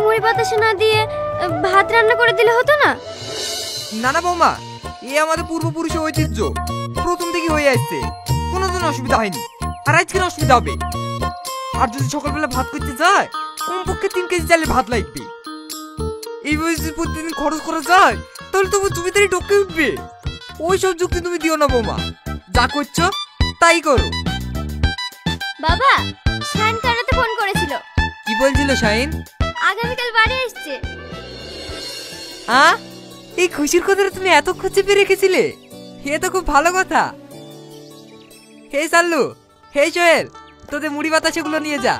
মুড়ি বাতাসা না দিয়ে ভাত রান্না করে দিলে হতো না? না না বৌমা, এ আমাদের পূর্বপুরুষের ঐতিহ্য, প্রথম থেকে হয়ে আসছে, কোনোদিন অসুবিধা হয়নি, আর আজকের অসুবিধা হবে। আর যদি সকালবেলা ভাত করতে যায়, কমপক্ষে 3 কেজি চালের ভাত লাগবে। এই বয়সে প্রতিদিন খরচ করা যায়, তাহলে তবু তুমি তাই ডকে উঠবে। ওই সব যুক্তি তুমি দিও না বৌমা, যা করছো তাই করো। বাবা, শাইন কারাতে ফোন করেছিল। কি বলছিল শাইন? আগামীকাল বাড়ি আসছে। এই খুশির কথাটা তুমি এত চেপে রেখেছিলে? এ তো খুব ভালো কথা। হে সাল্লু, হে সোহেল, তোদের মুড়ি বাতাসাগুলো নিয়ে যা।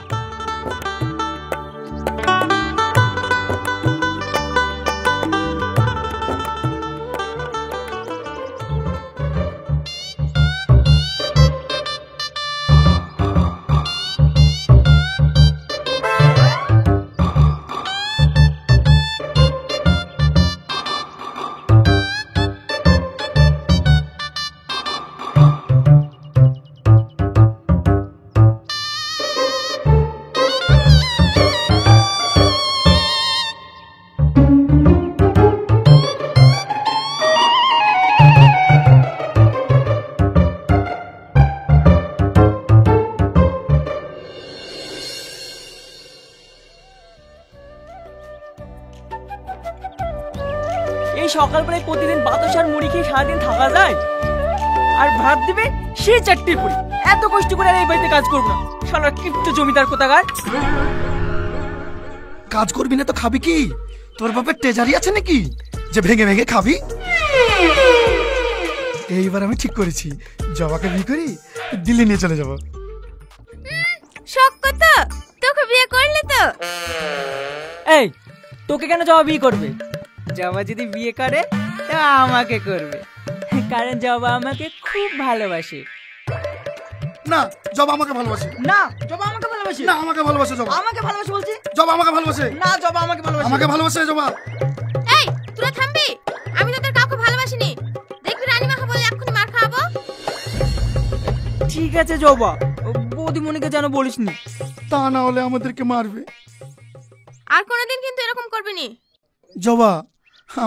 সকালবেলায় প্রতিদিন বাতাসার মুড়ি খেয়ে সারাদিন থাকা যায়? আর ভাত দিবে সেই 4টে করে। এত কষ্ট করে আর এই বাড়িতে কাজ করবো না, শালা কিপ্ত জমিদার কোথাকার। কাজ করবি না তো খাবি কি? তোর বাপের ট্রেজারি আছে নাকি যে ভেঙে ভেঙে খাবি? এইবার আমি ঠিক করেছি, জবাকে বিয়ে করি দিল্লি নিয়ে চলে যাব। শখ কত, তোকে বিয়ে করলে তো? এই, তোকে কেন জবা বিয়ে করবে? জবা যদি বিয়ে করে তা আমাকে করবে, কারণ জবা আমাকে খুব ভালোবাসে। না, জবা আমাকে ভালোবাসে। না, জবা আমাকে ভালোবাসে। না, আমাকে ভালোবাসে। জবা আমাকে ভালোবাসে বলছি। জবা আমাকে ভালোবাসে। না, জবা আমাকে ভালোবাসে। আমাকে ভালোবাসে জবা। এই, তোরা থামবি? আমি তোদের কাউকে ভালোবাসিনি। দেখবি রানীমা বলে এক্ষুনি মার খাবো। ঠিক আছে জবা, বৌদিমণিকে যেন বলিসনি। তা না হলে আমাদেরকে মারবে। আর কোনোদিন কিন্তু এরকম করবি না। জবা,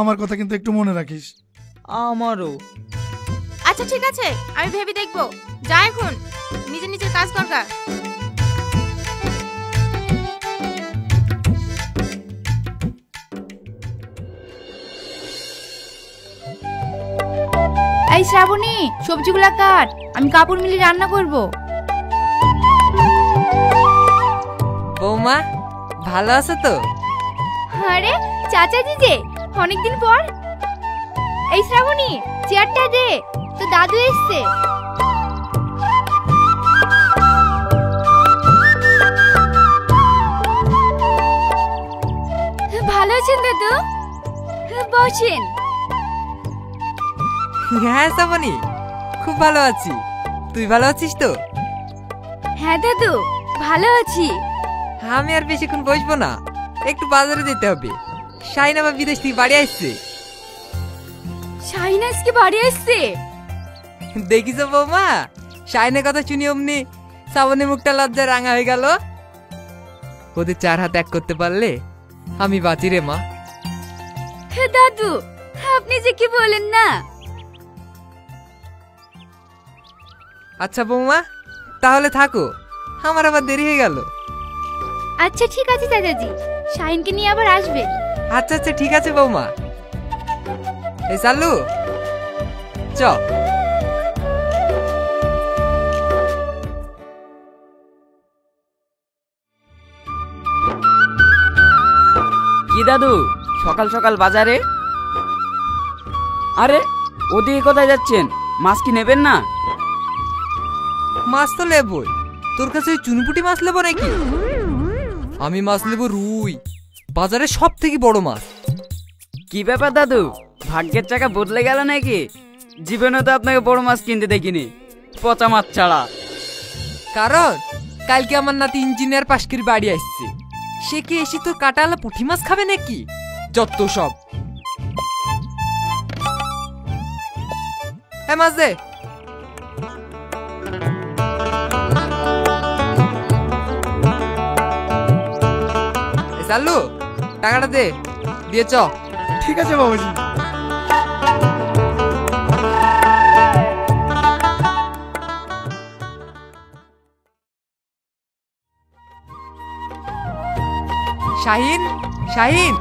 আমার কথা কিন্তু একটু মনে রাখিস। আমারও। আচ্ছা ঠিক আছে, আমি ভেবে দেখবো। যা এখন নিজের নিজের কাজ দরকার। এই শ্রাবণী, সবজিগুলা কাট, আমি কাপড় মিলে রান্না করব। বৌমা, ভালো আছো তো? আরে চাচাজি যে, অনেকদিন পর। এই শ্রাবণী, চেয়ারটা দে, তো দাদু এসছে। ভালো আছেন দাদু? বসেন। হ্যাঁ শ্রাবণী, খুব ভালো আছি। তুই ভালো আছিস তো? হ্যাঁ দাদু, ভালো আছি। আমি আর বেশিক্ষণ বসবো না, একটু বাজারে যেতে হবে। শাইন আবার বিদেশ থেকে বাড়ি আসছে। শাইন আজকে বাড়ি আসছে? দেখিস বৌমা, শাইনের কথা শুনি অমনি শ্রাবণীর মুখটা লজ্জায় রাঙা হয়ে গেল। ওদের 4 হাত এক করতে পারলে আমি বাঁচি রে মা। দাদু, আপনি যে কি বলেন না। আচ্ছা বৌমা, তাহলে থাকো, আমার আবার দেরি হয়ে গেল। আচ্ছা ঠিক আছে চাচাজি, শাইনকে নিয়ে আবার আসবে। আচ্ছা আচ্ছা ঠিক আছে বৌমা। এই চালু চ। কি দাদু, সকাল সকাল বাজারে? আরে ওদিকে কোথায় যাচ্ছেন? মাছ কি নেবেন না? মাছ তো লেবই, তোর কাছে ওই চুনপুটি মাছ লেবো নাকি? আমি মাছ নেবো রুই, বাজারে সব থেকে বড় মাছ। কি ব্যাপার দাদু, ভাগ্যের চাকা বদলে গেল নাকি? জীবনে তো আপনাকে বড় মাছ কিনতে দেখিনি, পচা মাছ ছাড়া। কারণ কালকে আমার নাতি ইঞ্জিনিয়ার পাশ করে বাড়ি আসছে, সে কি এসে তোর কাটালা পুঁটি মাছ খাবে নাকি? যত সব। হ্যাঁ মাছ দে। চালু টাকাটা দে, দিয়ে চ। ঠিক আছে বাবুজি। শাহিন, শাহিন।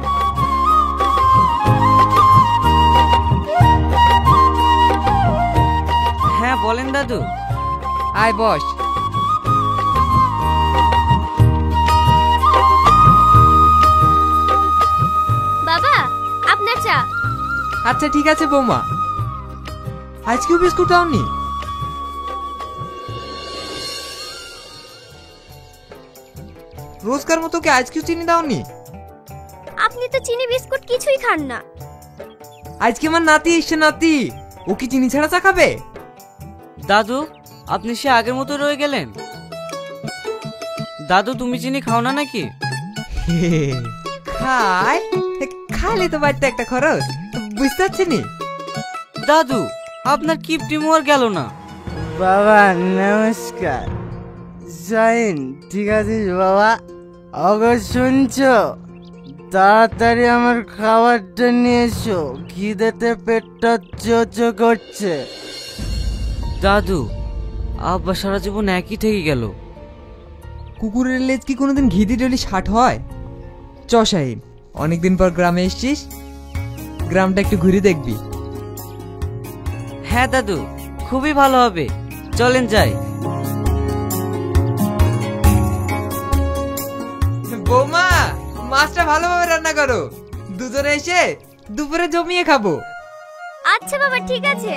হ্যাঁ বলেন দাদু। আয় বস। বাবা আপনার চা। আচ্ছা ঠিক আছে বৌমা। আজকেও বিস্কুট দাওনি? রোজকার মতো কি আজকেও চিনি দাওনি? আপনি তো চিনি বিস্কুট কিছুই খান না। আজকে আমার নাতি এসছে, নাতি। ও কি চিনি ছাড়া চা খাবে? দাদু আপনি সে আগের মতো রয়ে গেলেন। দাদু তুমি চিনি খাও না নাকি? খায়, খাইলে তো বাড়িতে একটা খরচ, বুঝতে পারছি নি। দাদু আপনার কিপটি মোহর গেল না। বাবা নমস্কার। জাইন ঠিক আছে বাবা? অগর শুনছো? তাড়াতাড়ি আমার খাবারটা নিয়ে এসো, খিদেতে পেটটা চোচো করছে। দাদু আব্বা সারা জীবন একই থেকে গেল। কুকুরের লেজ কি কোনোদিন ঘি দিয়ে ডলি ষাট হয়? চ শাহিন, অনেকদিন পর গ্রামে এসছিস, গ্রামটা একটু ঘুরে দেখবি। হ্যাঁ দাদু খুবই ভালো হবে, চলেন যাই। বৌমা, মাছটা ভালোভাবে রান্না করো, দুজনে এসে দুপুরে জমিয়ে খাবো। আচ্ছা বাবা ঠিক আছে।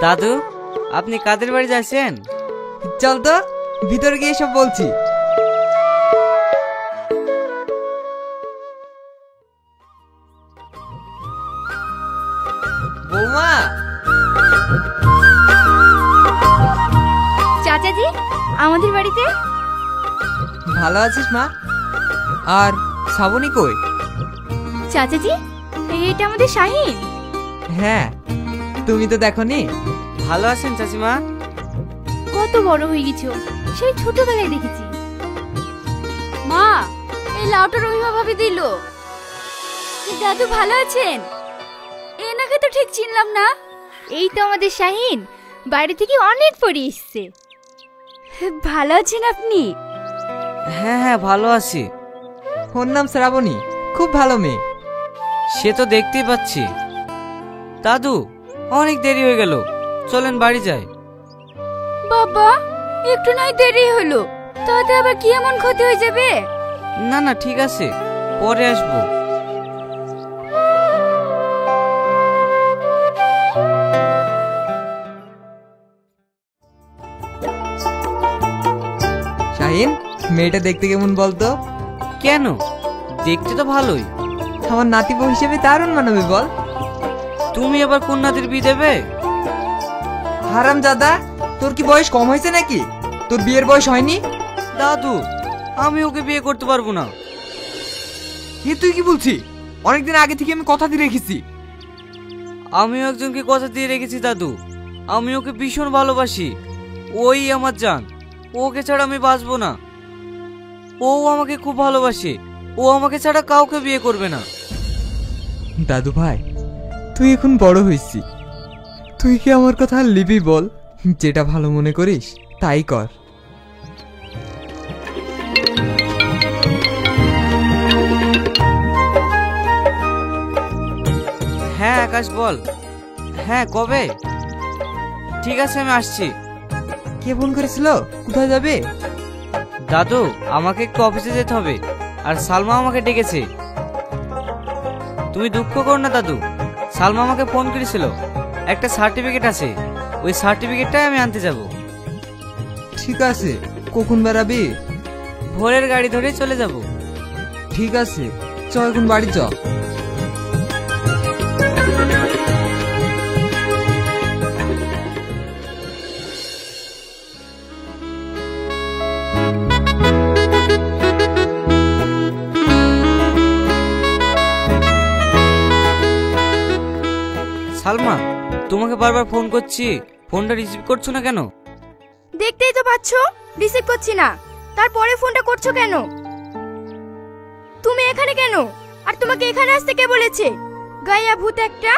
দাদু আপনি কাদের বাড়ি যাচ্ছেন? চল তো ভিতরে গিয়ে সব বলছি। বৌমা। চাচাজি আমাদের বাড়িতে। ভালো আছিস মা? আর শ্রাবণী কই? চাচাজি এটা আমাদের শাহিন। হ্যাঁ, তুমি তো দেখোনি। ভালো আছেন চাচিমা? কত বড় হয়ে গেছো, সেই ছোটবেলায় দেখেছি। মা এই লাউটা রহিমা ভাবি দিল। দাদু ভালো আছেন? এনাকে তো ঠিক চিনলাম না। এই তো আমাদের শাহিন, বাইরে থেকে অনেক পরে এসছে। ভালো আছেন আপনি? হ্যাঁ হ্যাঁ ভালো আছি। ওর নাম শ্রাবণী, খুব ভালো মেয়ে। সে তো দেখতেই পাচ্ছি। দাদু অনেক দেরি হয়ে গেল, চলেন বাড়ি যাই। বাবা একটু নয় দেরি হলো, তাতে আবার কি এমন ক্ষতি হয়ে যাবে? না না ঠিক আছে, পরে আসবো। শাহিন, মেয়েটা দেখতে কেমন বলতো? কেন, দেখতে তো ভালোই। আমার নাতিব হিসেবে দারুণ মানাবে বল। তুমি আবার কোন নাতির বিয়ে দেবে? হারাম দাদা, তোর কি বয়স কম হয়েছে নাকি? তোর বিয়ের বয়স হয়নি? দাদু আমি ওকে বিয়ে করতে পারবো না। এ তুই কি বলছিস? অনেকদিন আগে থেকে আমি কথা দিয়ে রেখেছি। আমিও একজনকে কথা দিয়ে রেখেছি দাদু, আমি ওকে ভীষণ ভালোবাসি। ওই আমার জান, ওকে ছাড়া আমি বাঁচবো না। ও আমাকে খুব ভালোবাসে, ও আমাকে ছাড়া কাউকে বিয়ে করবে না। দাদু ভাই, তুই এখন বড় হয়েছিস, তুই কি আমার কথা আর লিবি বল? যেটা ভালো মনে করিস তাই কর। হ্যাঁ আকাশ বল। হ্যাঁ কবে? ঠিক আছে আমি আসছি। কে ফোন করেছিল? কোথায় যাবে? দাদু আমাকে একটু অফিসে যেতে হবে, আর সালমা আমাকে ডেকেছে। তুমি দুঃখ করো না দাদু, সালমা আমাকে ফোন করেছিল, একটা সার্টিফিকেট আছে, ওই সার্টিফিকেটটাই আমি আনতে যাব। ঠিক আছে, কখন বেরাবি? ভোরের গাড়ি ধরে চলে যাব। ঠিক আছে, চ এখন বাড়ি চ। সালমা, তোমাকে বারবার ফোন করছি, ফোনটা রিসিভ করছো না কেন? দেখতেই তো পাচ্ছো রিসিভ করছি না, তারপরে ফোনটা করছো কেন? তুমি এখানে কেন? আর তোমাকে এখানে আসতে কে বলেছে? গায়া ভূত একটা।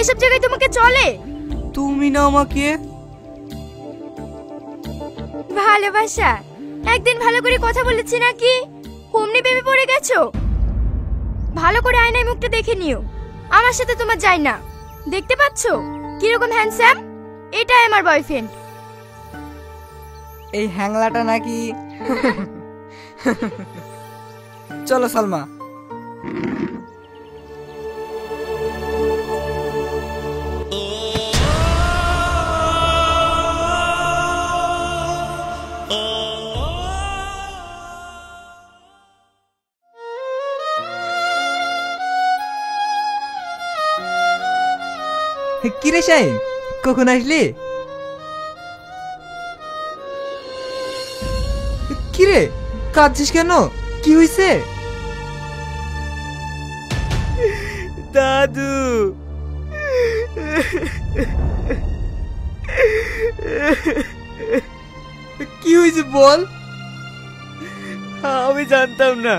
এসব জায়গায় তোমাকে চলে? তুমি না আমাকে ভালোবাসা একদিন ভালো করে কথা বলেছি নাকি অমনি ভেবে পড়ে গেছো? ভালো করে আয়নায় মুখটা দেখে নিও, আমার সাথে তোমার যায় না। দেখতে পাচ্ছো কিরকম হ্যান্ডসাম? এটাই আমার বয়ফ্রেন্ড। এই হ্যাংলাটা নাকি? চলো সালমা। কিরে শাইন, কখন আসলি? কিরে কাঁদছিস কেন? কি হয়েছে? দাদু, কি হয়েছে বল। আমি জানতাম না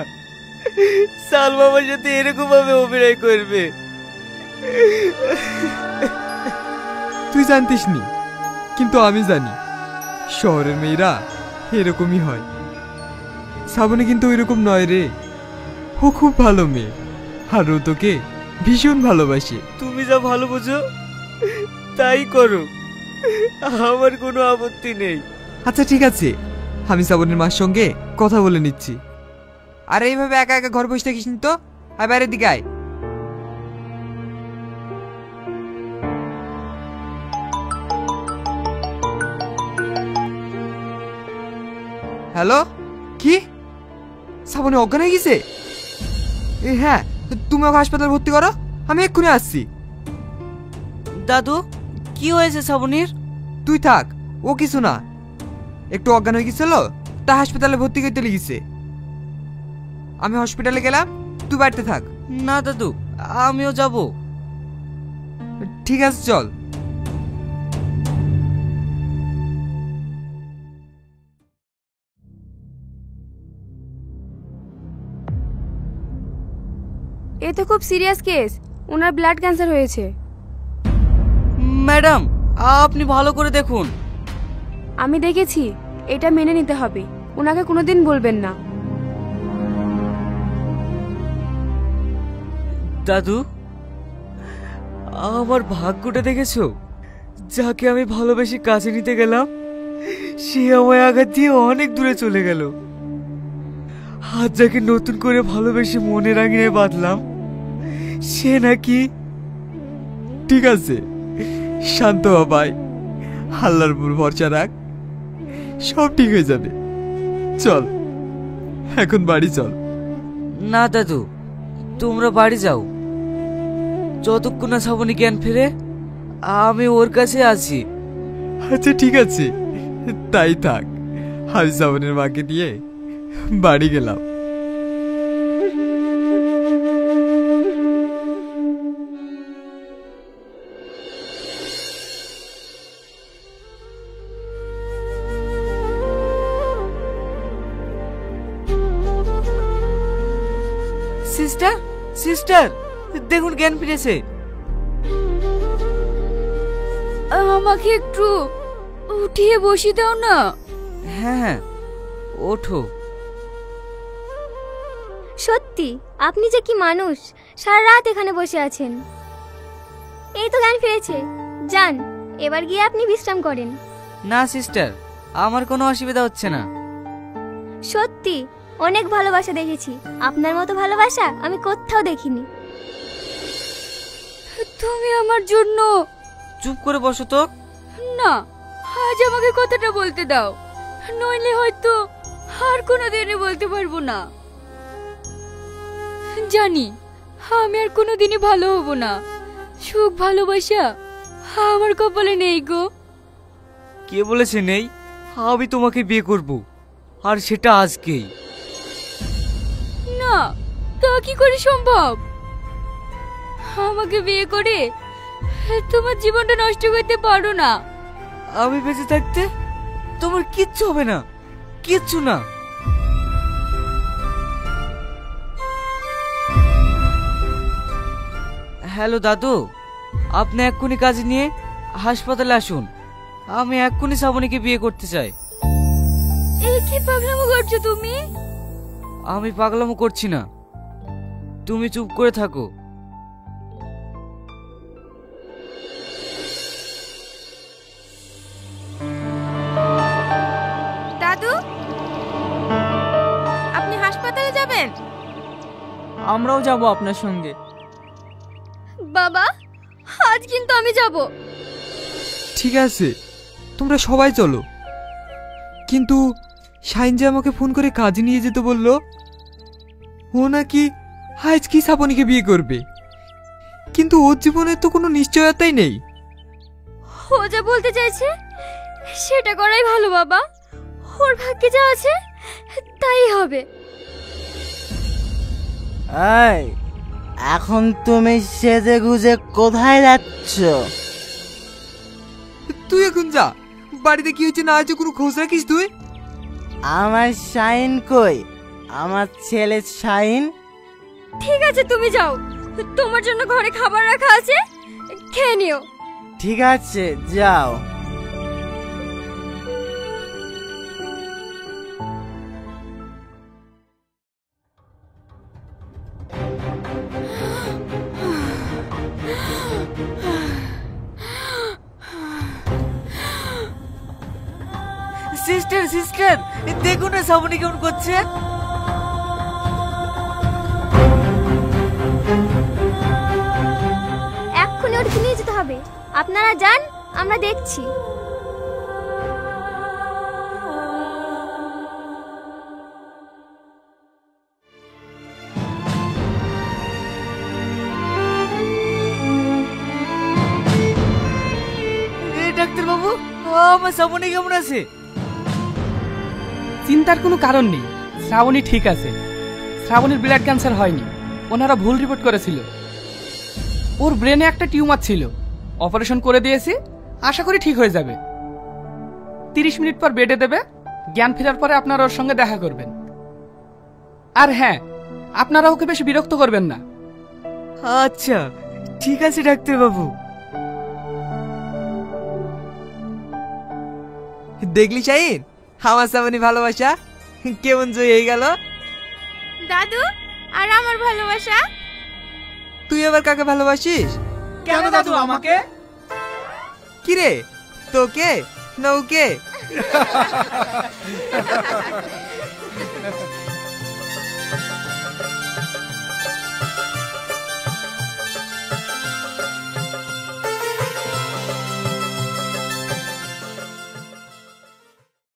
সালমা আমার সাথে এরকম ভাবে অভিনয় করবে। তুই জানতিস নি, কিন্তু আমি জানি শহরের মেয়েরা এরকমই হয়। শ্রাবণী কিন্তু ওইরকম নয় রে, ও খুব ভালো মেয়ে, আর ও তোকে ভীষণ ভালোবাসে। তুমি যা ভালো বুঝো তাই করো, আমার কোনো আপত্তি নেই। আচ্ছা ঠিক আছে, আমি শ্রাবণীর মার সঙ্গে কথা বলে নিচ্ছি। আর এইভাবে একা একা ঘর বসে থাকিস তো, আর বাইরের দিকে আয়। হ্যালো, কি শ্রাবণী অজ্ঞান হয়ে গেছে? হ্যাঁ, তুমি ওকে হাসপাতালে ভর্তি করো, আমি এক্ষুনি আসছি। দাদু, কি হয়েছে শ্রাবণীর? তুই থাক, ও কিছু না, একটু অজ্ঞান হয়ে গেছিল, তা হাসপাতালে ভর্তি করতে লেগেছে। আমি হসপিটালে গেলাম, তুই বাড়িতে থাক। না দাদু, আমিও যাব। ঠিক আছে চল। এ তো খুব সিরিয়াস কেস, ওনার ব্লাড ক্যান্সার হয়েছে। ম্যাডাম, আপনি ভালো করে দেখুন। আমি দেখেছি, এটা মেনে নিতে হবে, ওনাকে কোনোদিন বলবেন না। দাদু, আমার ভাগ্যটা দেখেছো? যাকে আমি ভালোবেসে কাছে নিতে গেলাম সে আমায় আঘাত দিয়ে অনেক দূরে চলে গেল। আর যাকে নতুন করে ভালোবেসে মনে রাঙিয়ে বাঁধলাম সে নাকি। ঠিক আছে, শান্ত হ ভাই, আল্লাহর উপর ভরসা রাখ, সব ঠিক হয়ে যাবে। চল এখন বাড়ি চল। না দাদু, তোমরা বাড়ি যাও, যতক্ষণ না শ্রাবণী জ্ঞান ফেরে আমি ওর কাছে আছি। আচ্ছা ঠিক আছে, তাই থাক। আমি শ্রাবণের মাকে নিয়ে বাড়ি গেলাম। সিস্টার, সিস্টার, দেখুন জ্ঞান ফিরেছে। আমাকে একটু উঠিয়ে বসিয়ে দাও না। হ্যাঁ হ্যাঁ, ওঠো। সত্যি আপনি যে কি মানুষ, সারা রাত এখানে বসে আছেন। এই তো জ্ঞান ফিরেছে, যান এবার গিয়ে আপনি বিশ্রাম করেন। না সিস্টার, আমার কোনো অসুবিধা হচ্ছে না। সত্যি অনেক ভালোবাসা দেখেছি, আপনার মতো ভালোবাসা আমি কোথাও দেখিনি। তুমি আমার জন্য। চুপ করে বসো তো। না, আজ আমাকে কথাটা বলতে দাও, নইলে হয়তো আর কোনোদিনই বলতে পারবো না। জানি আমি আর কোনোদিনই ভালো হব না, সুখ ভালোবাসা আমার কপালে নেই গো। কে বলেছে নেই? আমি তোমাকে বিয়ে করব, আর সেটা আজকেই। না, তা কি করে সম্ভব? আমাকে বিয়ে করে তোমার জীবনটা নষ্ট করতে পারো না। আমি বেঁচে থাকতে তোমার কিচ্ছু হবে না, কিচ্ছু না। হ্যালো দাদু, আপনি এক্ষুনি কাজ নিয়ে হাসপাতালে আসুন। আমি এক্ষুনি শ্রাবণীকে বিয়ে করতে চাই। এই কি পাগলামো করছো তুমি? আমি পাগলামো করছি না, তুমি চুপ করে থাকো। দাদু, আপনি হাসপাতালে যাবেন? আমরাও যাব আপনার সঙ্গে। বাবা, আজ কিন্তু আমি যাব। ঠিক আছে, তোমরা সবাই চলো। কিন্তু শাইন যে আমাকে ফোন করে কাজে নিয়ে যেতে বললো, ও নাকি আজ কি শ্রাবণীকে বিয়ে করবে, কিন্তু ওর জীবনের তো কোনো নিশ্চয়তাই নেই। ও যা বলতে চাইছে সেটা করাই ভালো বাবা। ওর ভাগ্যে যা আছে তাই হবে। এই, এখন তুমি সেজে গুজে কোথায় যাচ্ছ? তুই এখন যা, বাড়িতে কি হচ্ছে না হচ্ছে কোনো খোঁজ রাখিস তুই? আমার শাইন কই? আমার ছেলে শাইন? ঠিক আছে, তুমি যাও, তোমার জন্য ঘরে খাবার রাখা আছে, খেয়ে নিও। ঠিক আছে, যাও। সিস্টার সিস্টার, দেখুন না শ্রাবণী কেমন করছে। এক্ষুনি ওকে নিয়ে যেতে হবে। আপনারা যান, আমরা দেখছি। ডাক্তার বাবু, আমার শ্রাবণী কেমন আছে? চিন্তার কোনো কারণ নেই, শ্রাবণী ঠিক আছে। শ্রাবণীর ব্লাড ক্যান্সার হয়নি, ওনারা ভুল রিপোর্ট করেছিল। ওর ব্রেনে একটা টিউমার ছিল, অপারেশন করে দিয়েছি, আশা করি ঠিক হয়ে যাবে। 30 মিনিট পর বেডে দেবে, জ্ঞান ফেরার পরে আপনারা ওর সঙ্গে দেখা করবেন। আর হ্যাঁ, আপনারা ওকে বেশি বিরক্ত করবেন না। আচ্ছা ঠিক আছে ডাক্তার বাবু। দেখলি শাইন, আমার শ্রাবণী ভালোবাসা কেমন জয় হয়ে গেল। দাদু, আর আমার ভালোবাসা? তুই আবার কাকে ভালোবাসিস? কেন দাদু আমাকে? কি রে, তোকে না ওকে?